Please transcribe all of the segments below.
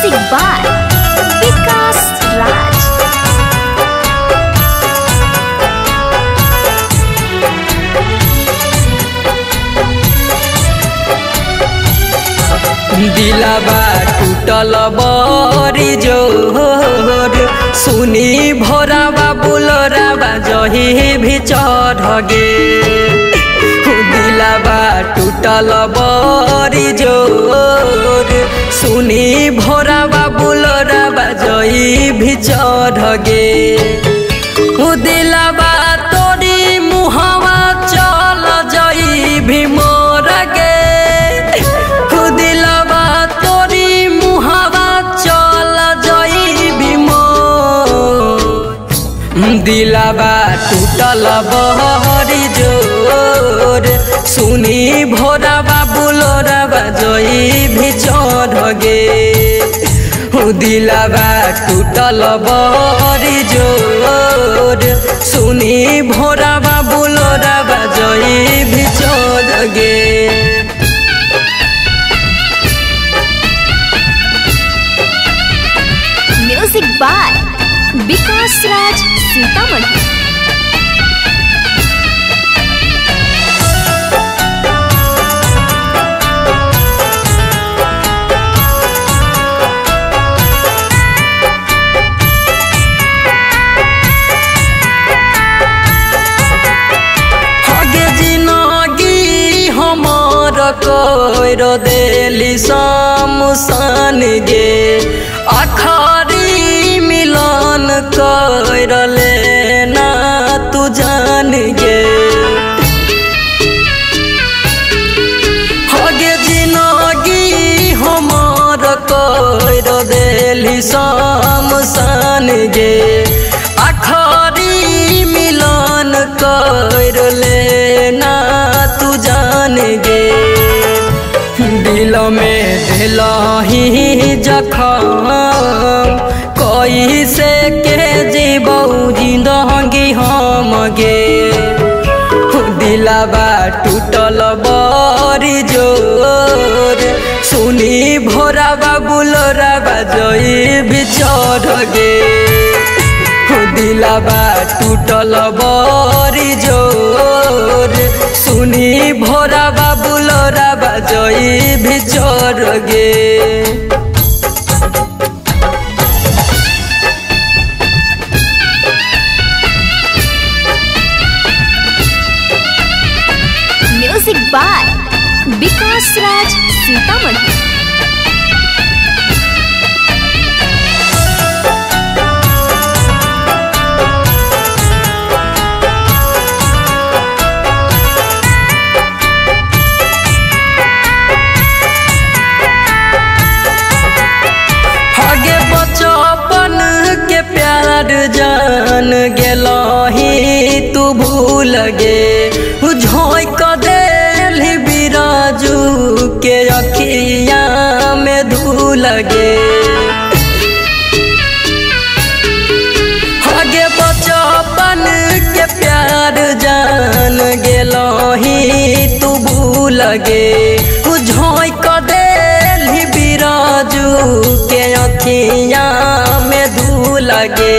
Music by Vikas Raj. दिलाबा टूटल बरी जोर सुनी भोराबा बुलोराबा जही भी चढ़ गे। दिलाबा टूटल बरी जोर सुनी भोराबा बुलोराबा जही भी चढ़ गे। दिलाबा तोरी मुहावा चल जई भी मोर गे। दिलाबा टूटल बहरी जोर सुनी भोराबा बुलोराबा जई भी चढ़ गे। दिलाबा टूटल बहरी जोर सुनी भोराबा बुलोराबा जई भी चढ़ गे। Music by Vikas Raj Sitamarhi. हगे जिनगी हमर कोइर देली शमशान गे। आखरी मिलन कर लेना तू जान गे। हगे जिनगी हमर कर देली शमशान गे। आखरी मिलन कर लेना तू जान गे। दिल में दिलही जखम कैसे के जीबऊ जिंदगी हम गे। दिलाबा टूटल बरी जोर सुनी भोराबा बुलोराबा जई भी चढ़ गे। दिलाबा टूटल बरी जोर सुनी भोराबा बुलोराबा जई भी चढ़ गे। Music by Vikas Raj Sitamarhi. बचपन के प्यार जान गेलही तू भूल गे। झोंक क देली बिराजू के अखिया में धूल गे। हगे बचपन के प्यार जान गेलही तू भूल गे। झोंक क देली बिराजू के अखिया में धूल गे।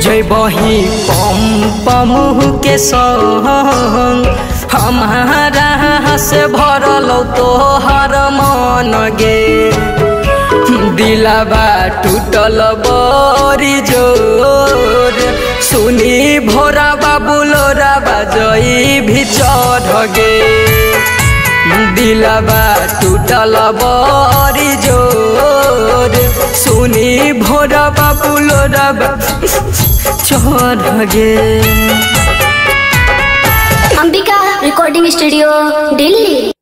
जय बही पम पमुह के संग हमारा से भरल तोहर मन गे। दिलाबा टूटल बरी जोर सुनी भोराबा बुलोराबा जई भी चढ़ गे। दिलाबा टूटल बरी जोर सुनी भोराबा बुलोराबा चढ़ गे। Ambika recording studio Delhi.